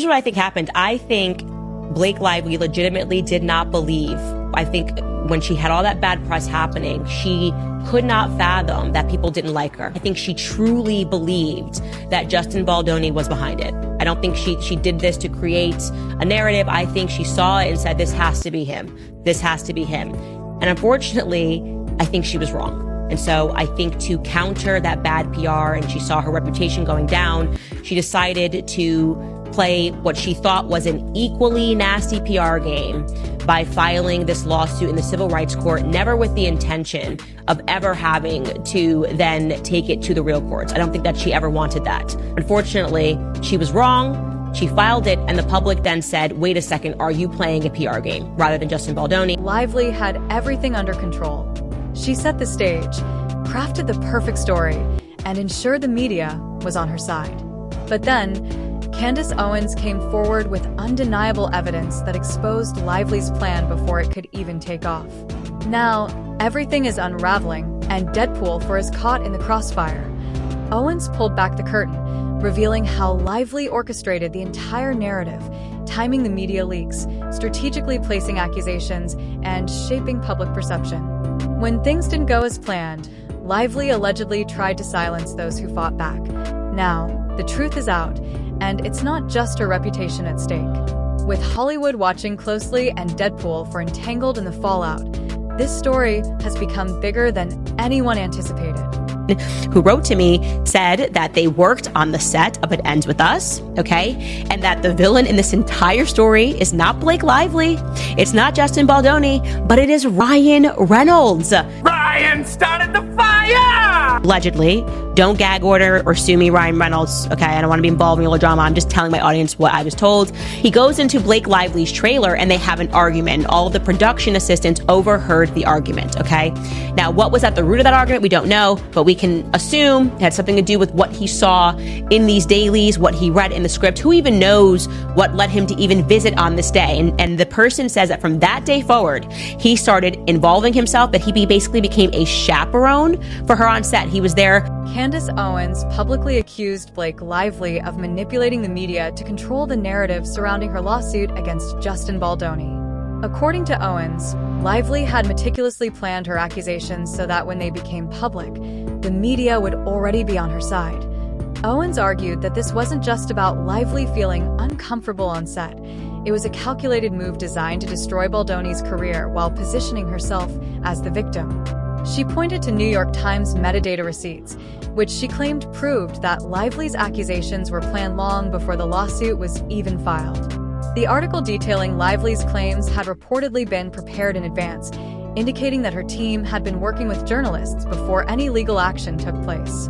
Here's what I think happened. I think Blake Lively legitimately did not believe. I think when she had all that bad press happening, she could not fathom that people didn't like her. I think she truly believed that Justin Baldoni was behind it. I don't think she did this to create a narrative. I think she saw it and said, this has to be him. This has to be him. And unfortunately, I think she was wrong. And so I think to counter that bad PR, and she saw her reputation going down, she decided to play what she thought was an equally nasty PR game by filing this lawsuit in the civil rights court, never with the intention of ever having to then take it to the real courts. I don't think that she ever wanted that. Unfortunately, she was wrong. She filed it, and the public then said, wait a second, are you playing a PR game rather than Justin Baldoni? Lively had everything under control. She set the stage, crafted the perfect story, and ensured the media was on her side. But then, Candace Owens came forward with undeniable evidence that exposed Lively's plan before it could even take off. Now, everything is unraveling, and Deadpool is caught in the crossfire. Owens pulled back the curtain, revealing how Lively orchestrated the entire narrative, timing the media leaks, strategically placing accusations, and shaping public perception. When things didn't go as planned, Lively allegedly tried to silence those who fought back. Now, the truth is out, and it's not just her reputation at stake. With Hollywood watching closely and Deadpool entangled in the fallout, this story has become bigger than anyone anticipated. Who wrote to me said that they worked on the set of It Ends With Us, okay? And that the villain in this entire story is not Blake Lively, it's not Justin Baldoni, but it is Ryan Reynolds. Ryan started the fire! Allegedly. Don't gag order or sue me, Ryan Reynolds, okay? I don't want to be involved in your drama. I'm just telling my audience what I was told. He goes into Blake Lively's trailer and they have an argument. All of the production assistants overheard the argument, okay? Now, what was at the root of that argument? We don't know, but we can assume it had something to do with what he saw in these dailies, what he read in the script. Who even knows what led him to even visit on this day? And the person says that from that day forward, he started involving himself, that he basically became a chaperone for her on set. He was there. Candace Owens publicly accused Blake Lively of manipulating the media to control the narrative surrounding her lawsuit against Justin Baldoni. According to Owens, Lively had meticulously planned her accusations so that when they became public, the media would already be on her side. Owens argued that this wasn't just about Lively feeling uncomfortable on set. It was a calculated move designed to destroy Baldoni's career while positioning herself as the victim. She pointed to New York Times metadata receipts, which she claimed proved that Lively's accusations were planned long before the lawsuit was even filed. The article detailing Lively's claims had reportedly been prepared in advance, indicating that her team had been working with journalists before any legal action took place.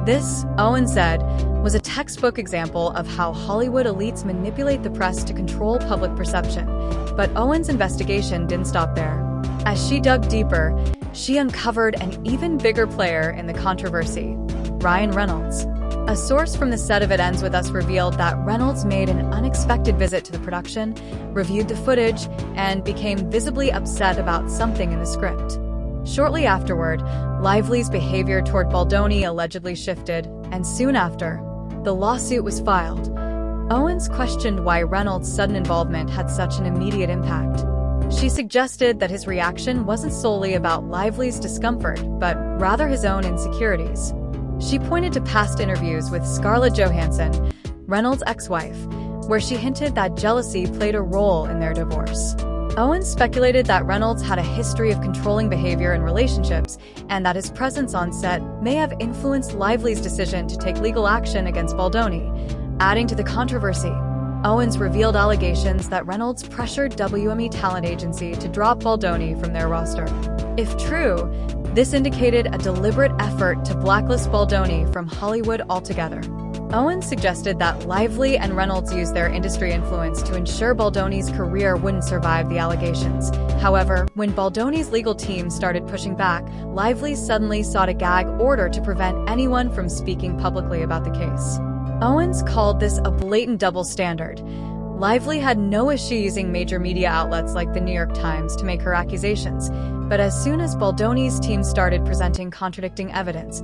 This, Owens said, was a textbook example of how Hollywood elites manipulate the press to control public perception. But Owens' investigation didn't stop there. As she dug deeper, she uncovered an even bigger player in the controversy, Ryan Reynolds. A source from the set of It Ends With Us revealed that Reynolds made an unexpected visit to the production, reviewed the footage, and became visibly upset about something in the script. Shortly afterward, Lively's behavior toward Baldoni allegedly shifted, and soon after, the lawsuit was filed. Owens questioned why Reynolds' sudden involvement had such an immediate impact. She suggested that his reaction wasn't solely about Lively's discomfort, but rather his own insecurities. She pointed to past interviews with Scarlett Johansson, Reynolds' ex-wife, where she hinted that jealousy played a role in their divorce. Owens speculated that Reynolds had a history of controlling behavior in relationships, and that his presence on set may have influenced Lively's decision to take legal action against Baldoni. Adding to the controversy, Owens revealed allegations that Reynolds pressured WME talent agency to drop Baldoni from their roster. If true, this indicated a deliberate effort to blacklist Baldoni from Hollywood altogether. Owens suggested that Lively and Reynolds used their industry influence to ensure Baldoni's career wouldn't survive the allegations. However, when Baldoni's legal team started pushing back, Lively suddenly sought a gag order to prevent anyone from speaking publicly about the case. Owens called this a blatant double standard. Lively had no issue using major media outlets like the New York Times to make her accusations, but as soon as Baldoni's team started presenting contradicting evidence,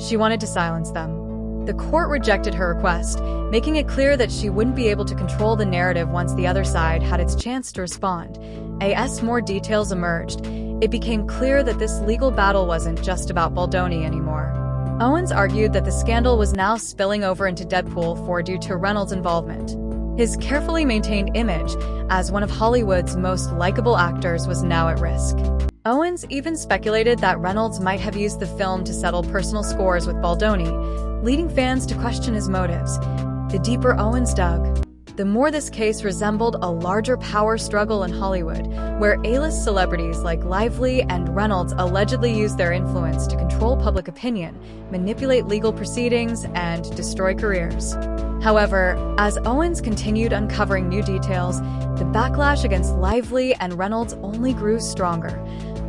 she wanted to silence them. The court rejected her request, making it clear that she wouldn't be able to control the narrative once the other side had its chance to respond. As more details emerged, it became clear that this legal battle wasn't just about Baldoni anymore. Owens argued that the scandal was now spilling over into Deadpool 4 due to Reynolds' involvement. His carefully maintained image as one of Hollywood's most likable actors was now at risk. Owens even speculated that Reynolds might have used the film to settle personal scores with Baldoni, leading fans to question his motives. The deeper Owens dug, the more this case resembled a larger power struggle in Hollywood, where A-list celebrities like Lively and Reynolds allegedly used their influence to control public opinion, manipulate legal proceedings, and destroy careers. However, as Owens continued uncovering new details, the backlash against Lively and Reynolds only grew stronger.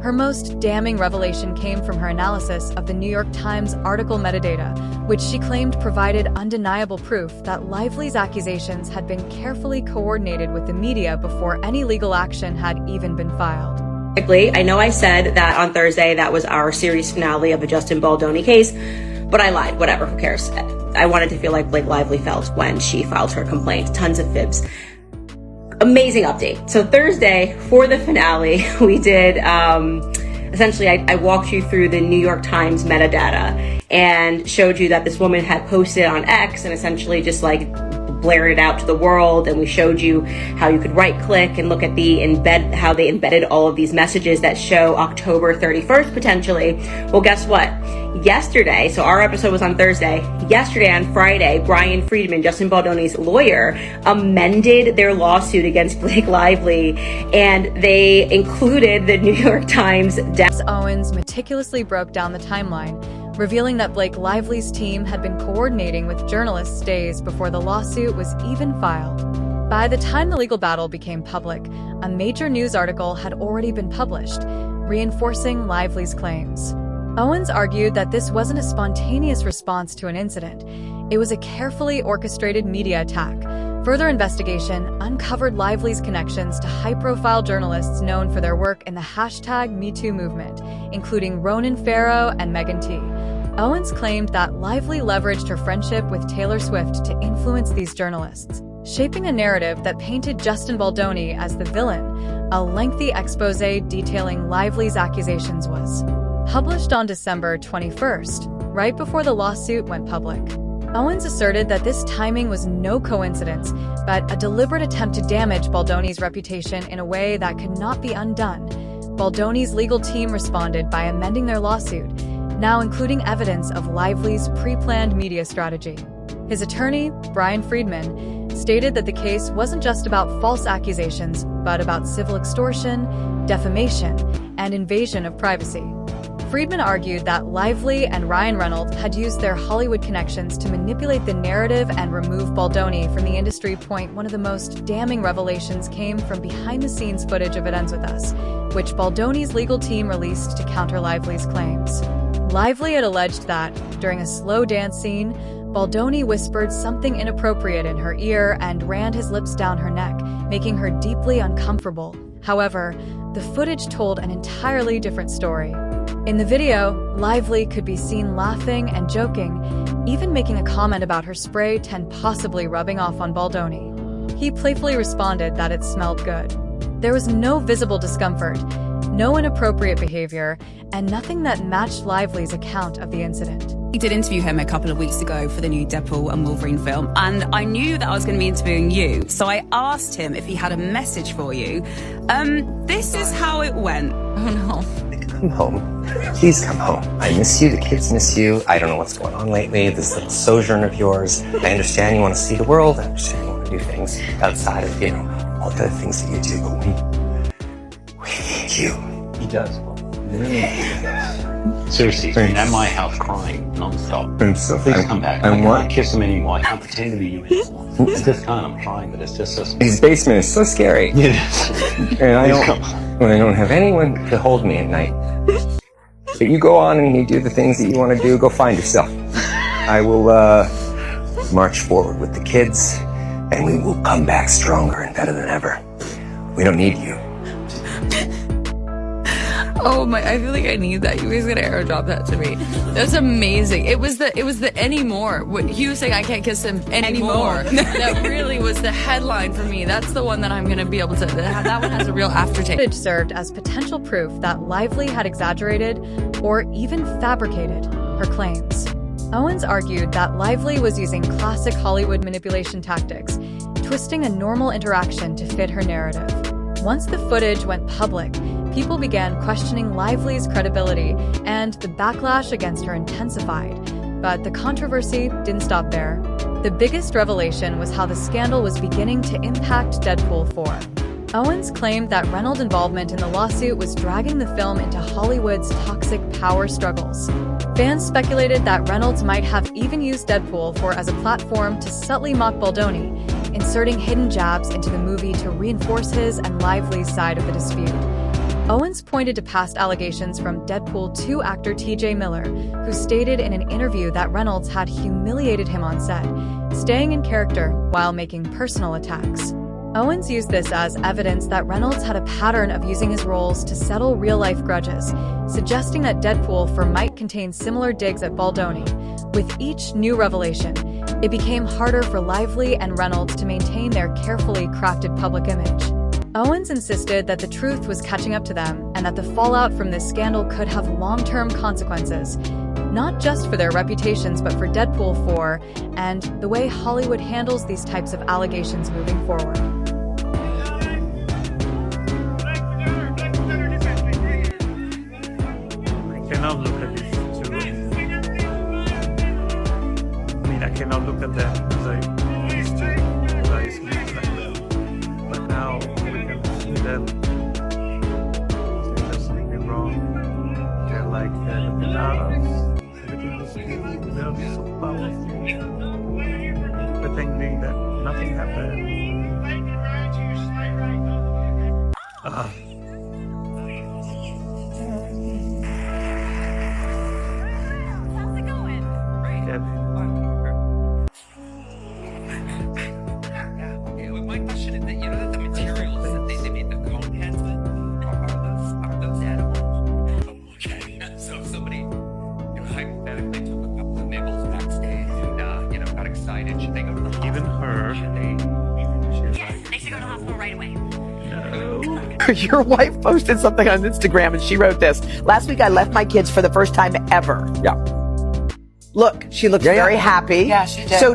Her most damning revelation came from her analysis of the New York Times article metadata, which she claimed provided undeniable proof that Lively's accusations had been carefully coordinated with the media before any legal action had even been filed. I know I said that on Thursday that was our series finale of the Justin Baldoni case, but I lied. Whatever, who cares? I wanted to feel like Blake Lively felt when she filed her complaint. Tons of fibs. Amazing update. So Thursday, for the finale, we did, essentially, I walked you through the New York Times metadata and showed you that this woman had posted on X and essentially just like blared it out to the world, and we showed you how you could right click and look at how they embedded all of these messages that show October 31st potentially. Well, guess what? Yesterday, so our episode was on Thursday, yesterday on Friday, Brian Friedman, Justin Baldoni's lawyer, amended their lawsuit against Blake Lively, and they included the New York Times death. Owens meticulously broke down the timeline, revealing that Blake Lively's team had been coordinating with journalists days before the lawsuit was even filed. By the time the legal battle became public, a major news article had already been published, reinforcing Lively's claims. Owens argued that this wasn't a spontaneous response to an incident. It was a carefully orchestrated media attack. Further investigation uncovered Lively's connections to high-profile journalists known for their work in the #MeToo movement, including Ronan Farrow and Megan T. Owens claimed that Lively leveraged her friendship with Taylor Swift to influence these journalists, shaping a narrative that painted Justin Baldoni as the villain. A lengthy expose detailing Lively's accusations was published on December 21st, right before the lawsuit went public. Owens asserted that this timing was no coincidence, but a deliberate attempt to damage Baldoni's reputation in a way that could not be undone. Baldoni's legal team responded by amending their lawsuit, now including evidence of Lively's pre-planned media strategy. His attorney, Brian Friedman, stated that the case wasn't just about false accusations, but about civil extortion, defamation, and invasion of privacy. Friedman argued that Lively and Ryan Reynolds had used their Hollywood connections to manipulate the narrative and remove Baldoni from the industry. One of the most damning revelations came from behind-the-scenes footage of It Ends With Us, which Baldoni's legal team released to counter Lively's claims. Lively had alleged that, during a slow dance scene, Baldoni whispered something inappropriate in her ear and ran his lips down her neck, making her deeply uncomfortable. However, the footage told an entirely different story. In the video, Lively could be seen laughing and joking, even making a comment about her spray tent possibly rubbing off on Baldoni. He playfully responded that it smelled good. There was no visible discomfort, no inappropriate behavior, and nothing that matched Lively's account of the incident. We did interview him a couple of weeks ago for the new Deadpool and Wolverine film, and I knew that I was going to be interviewing you, so I asked him if he had a message for you. This is how it went. Oh no. Come home. Please come home. I miss you. The kids miss you. I don't know what's going on lately. This little sojourn of yours. I understand you want to see the world. I understand you want to do things outside of, all the other things that you do. But we need you. He does. Seriously, he's been at my house crying nonstop. Please come back. I can't kiss him anymore. I can't pretend to be you anymore. I just can't. I'm trying, but it's just so scary. His basement is so scary. It is. And I don't have anyone to hold me at night. But you go on and you do the things that you want to do. Go find yourself. I will march forward with the kids, and we will come back stronger and better than ever. We don't need you. Oh my, I feel like I need that. You guys gotta airdrop that to me. That's amazing. It was the anymore. What he was saying, I can't kiss him anymore. That really was the headline for me. That's the one that I'm gonna be able to, that one has a real aftertaste. Footage served as potential proof that Lively had exaggerated or even fabricated her claims. Owens argued that Lively was using classic Hollywood manipulation tactics, twisting a normal interaction to fit her narrative. Once the footage went public, people began questioning Lively's credibility, and the backlash against her intensified. But the controversy didn't stop there. The biggest revelation was how the scandal was beginning to impact Deadpool 4. Owens claimed that Reynolds' involvement in the lawsuit was dragging the film into Hollywood's toxic power struggles. Fans speculated that Reynolds might have even used Deadpool 4 as a platform to subtly mock Baldoni, inserting hidden jabs into the movie to reinforce his and Lively's side of the dispute. Owens pointed to past allegations from Deadpool 2 actor TJ Miller, who stated in an interview that Reynolds had humiliated him on set, staying in character while making personal attacks. Owens used this as evidence that Reynolds had a pattern of using his roles to settle real-life grudges, suggesting that Deadpool 4 might contain similar digs at Baldoni. With each new revelation, it became harder for Lively and Reynolds to maintain their carefully crafted public image. Owens insisted that the truth was catching up to them and that the fallout from this scandal could have long-term consequences, not just for their reputations but for Deadpool 4 and the way Hollywood handles these types of allegations moving forward. I cannot look at these two. I mean, I cannot look at them as I used to. As I used to look at them. But now we can see them. So there's something wrong. They're like looking at us. Everything is good. They're so powerful. Pretending that nothing happened. My question is that you know that the materials that they made the cone heads with are those edible? Okay, so if somebody hypothetically took a couple of nibbles backstage and got excited, should they go to the hospital? Even her. Should they? She's like, They should go to the hospital right away. no. Your wife posted something on Instagram and she wrote this. Last week I left my kids for the first time ever. Yeah. Look, she looks very happy. Yeah, she did. So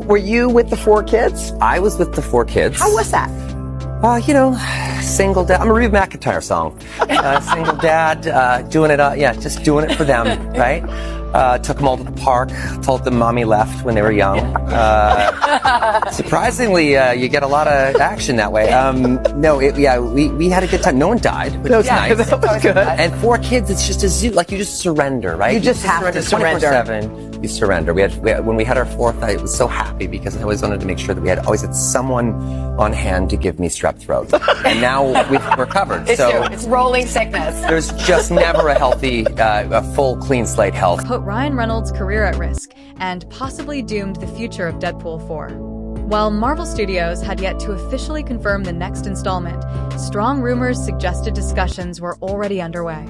were you with the 4 kids? I was with the 4 kids. How was that? Single dad. I'm a Reba McEntire song. Single dad, doing it, just doing it for them, right? Took them all to the park, told them mommy left when they were young. Surprisingly, you get a lot of action that way. We had a good time. No one died, which was nice. That was good. And 4 kids, it's just a zoo. Like, you just surrender, right? You just have to surrender. 24/7, you surrender. When we had our 4th, I was so happy because I always wanted to make sure that we always had someone on hand to give me strep throat. And now we're covered. It's rolling sickness. There's just never a healthy, a full, clean slate health. Put Ryan Reynolds' career at risk and possibly doomed the future of Deadpool 4. While Marvel Studios had yet to officially confirm the next installment, strong rumors suggested discussions were already underway.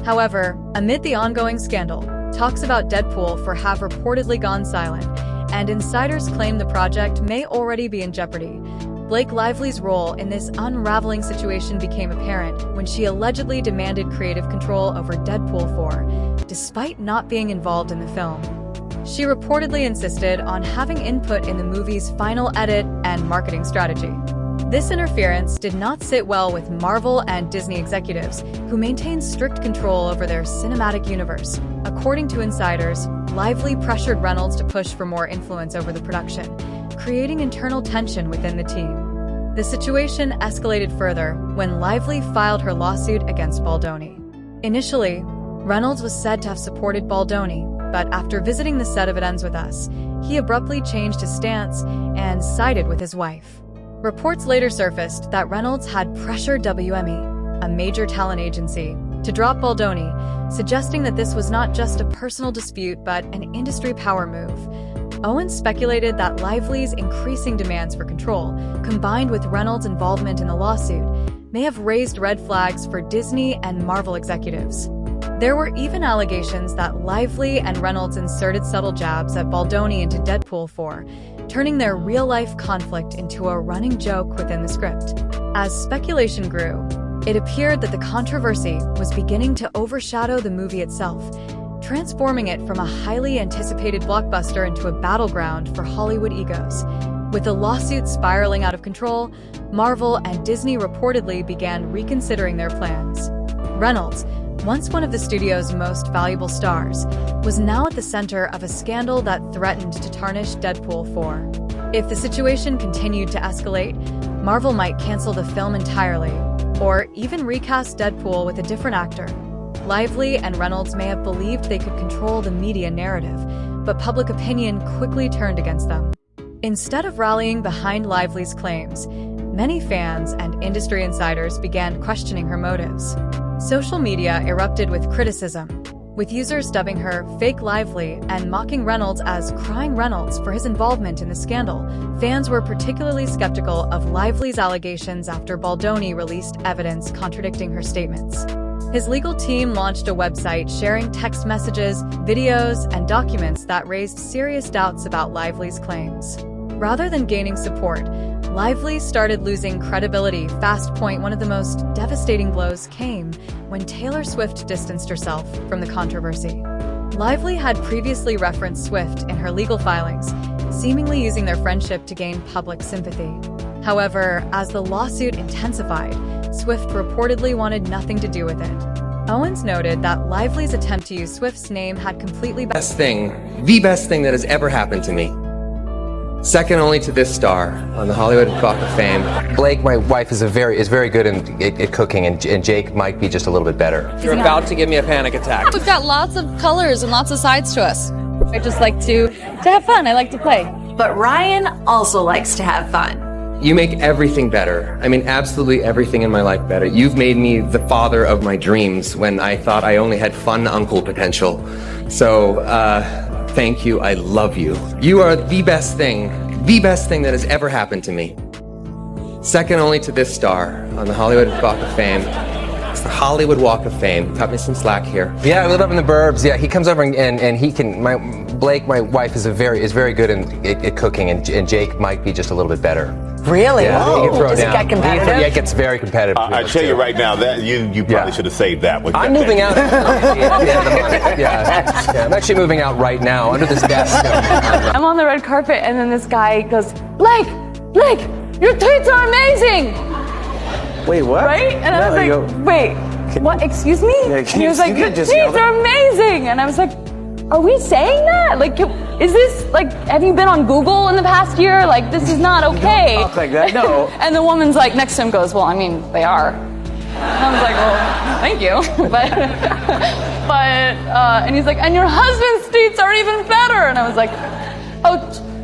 However, amid the ongoing scandal, talks about Deadpool 4 have reportedly gone silent, and insiders claim the project may already be in jeopardy. Blake Lively's role in this unraveling situation became apparent when she allegedly demanded creative control over Deadpool 4, despite not being involved in the film. She reportedly insisted on having input in the movie's final edit and marketing strategy. This interference did not sit well with Marvel and Disney executives, who maintain strict control over their cinematic universe. According to insiders, Lively pressured Reynolds to push for more influence over the production, creating internal tension within the team. The situation escalated further when Lively filed her lawsuit against Baldoni. Initially, Reynolds was said to have supported Baldoni, but after visiting the set of It Ends With Us, he abruptly changed his stance and sided with his wife. Reports later surfaced that Reynolds had pressured WME, a major talent agency, to drop Baldoni, suggesting that this was not just a personal dispute but an industry power move. Owens speculated that Lively's increasing demands for control, combined with Reynolds' involvement in the lawsuit, may have raised red flags for Disney and Marvel executives. There were even allegations that Lively and Reynolds inserted subtle jabs at Baldoni into Deadpool 4, turning their real-life conflict into a running joke within the script. As speculation grew, it appeared that the controversy was beginning to overshadow the movie itself, transforming it from a highly anticipated blockbuster into a battleground for Hollywood egos. With the lawsuit spiraling out of control, Marvel and Disney reportedly began reconsidering their plans. Reynolds, once one of the studio's most valuable stars, was now at the center of a scandal that threatened to tarnish Deadpool 4. If the situation continued to escalate, Marvel might cancel the film entirely, or even recast Deadpool with a different actor. Lively and Reynolds may have believed they could control the media narrative, but public opinion quickly turned against them. Instead of rallying behind Lively's claims, many fans and industry insiders began questioning her motives. Social media erupted with criticism, with users dubbing her fake Lively and mocking Reynolds as crying Reynolds for his involvement in the scandal. Fans were particularly skeptical of Lively's allegations after Baldoni released evidence contradicting her statements. His legal team launched a website sharing text messages, videos, and documents that raised serious doubts about Lively's claims. Rather than gaining support, Lively started losing credibility. Fast point, one of the most devastating blows came when Taylor Swift distanced herself from the controversy. Lively had previously referenced Swift in her legal filings, seemingly using their friendship to gain public sympathy. However, as the lawsuit intensified, Swift reportedly wanted nothing to do with it. Owens noted that Lively's attempt to use Swift's name had completely the best thing that has ever happened to me. Second only to this star on the Hollywood Walk of Fame. Blake, my wife, is very good at cooking, and Jake might be just a little bit better. You're about to give me a panic attack. We've got lots of colors and lots of sides to us. I just like to have fun. I like to play. But Ryan also likes to have fun. You make everything better. I mean, absolutely everything in my life better. You've made me the father of my dreams when I thought I only had fun uncle potential. So, thank you. I love you. You are the best thing that has ever happened to me. Second only to this star on the Hollywood Walk of Fame. It's the Hollywood Walk of Fame. Cut me some slack here. Yeah, I live up in the burbs. Yeah, he comes over and he can. Blake, my wife, is very good at cooking, and Jake might be just a little bit better. Really? Yeah, Does it get competitive? Yeah, it gets very competitive. I tell you right now, that you probably should have saved that one. I'm moving out. Yeah, I'm actually moving out right now under this desk. I'm on the red carpet, and then this guy goes, Blake, your tweets are amazing. Wait, what? Right? And I was like, wait, what? Excuse me? Yeah, and he was like, your tweets are amazing. And I was like, are we saying that? Like, is this, like, have you been on Google in the past year? Like, this is not okay. Don't talk like that, no. And the woman's like, next to him goes, well, I mean, they are. And I was like, well, thank you. And he's like, and your husband's tweets are even better. And I was like, oh,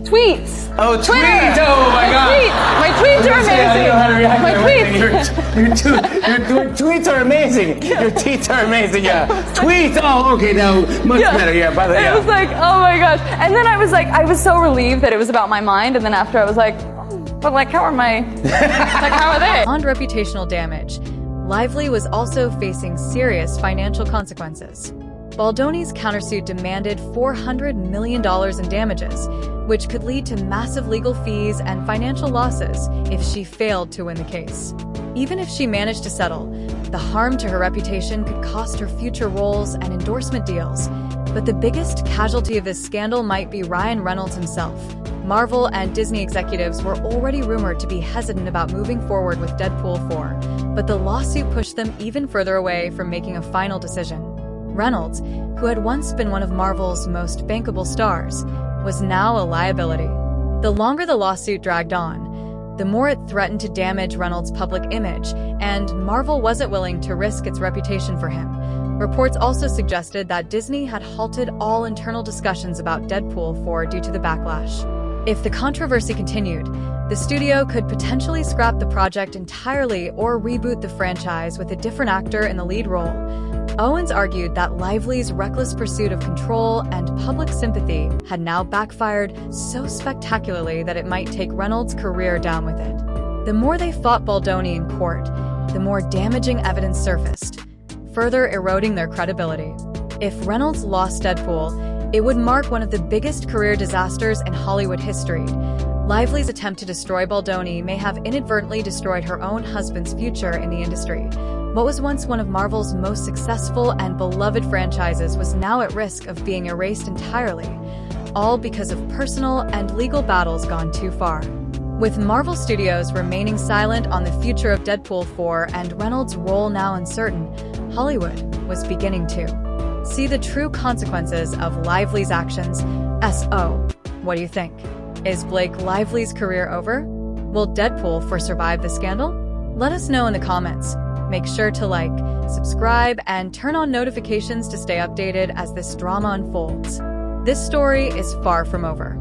tweets. Oh, Twitter. tweets! Oh my God! Tweets. My tweets are amazing. Your tweets are amazing. Your teeth are amazing. Yeah. Tweets. Oh, okay. Now much better. Yeah. By the way. It was like, oh my gosh. And then I was like, I was so relieved that it was about my mind. And then after I was like, but like, how are my? Like, how are they? Beyond reputational damage, Lively was also facing serious financial consequences. Baldoni's countersuit demanded $400 million in damages, which could lead to massive legal fees and financial losses if she failed to win the case. Even if she managed to settle, the harm to her reputation could cost her future roles and endorsement deals. But the biggest casualty of this scandal might be Ryan Reynolds himself. Marvel and Disney executives were already rumored to be hesitant about moving forward with Deadpool 4, but the lawsuit pushed them even further away from making a final decision. Reynolds, who had once been one of Marvel's most bankable stars, was now a liability. The longer the lawsuit dragged on, the more it threatened to damage Reynolds' public image, and Marvel wasn't willing to risk its reputation for him. Reports also suggested that Disney had halted all internal discussions about Deadpool 4 due to the backlash. If the controversy continued, the studio could potentially scrap the project entirely or reboot the franchise with a different actor in the lead role. Owens argued that Lively's reckless pursuit of control and public sympathy had now backfired so spectacularly that it might take Reynolds' career down with it. The more they fought Baldoni in court, the more damaging evidence surfaced, further eroding their credibility. If Reynolds lost Deadpool, it would mark one of the biggest career disasters in Hollywood history. Lively's attempt to destroy Baldoni may have inadvertently destroyed her own husband's future in the industry. What was once one of Marvel's most successful and beloved franchises was now at risk of being erased entirely, all because of personal and legal battles gone too far. With Marvel Studios remaining silent on the future of Deadpool 4 and Reynolds' role now uncertain, Hollywood was beginning to see the true consequences of Lively's actions. S.O. What do you think? Is Blake Lively's career over? Will Deadpool 4 survive the scandal? Let us know in the comments. Make sure to like, subscribe, and turn on notifications to stay updated as this drama unfolds. This story is far from over.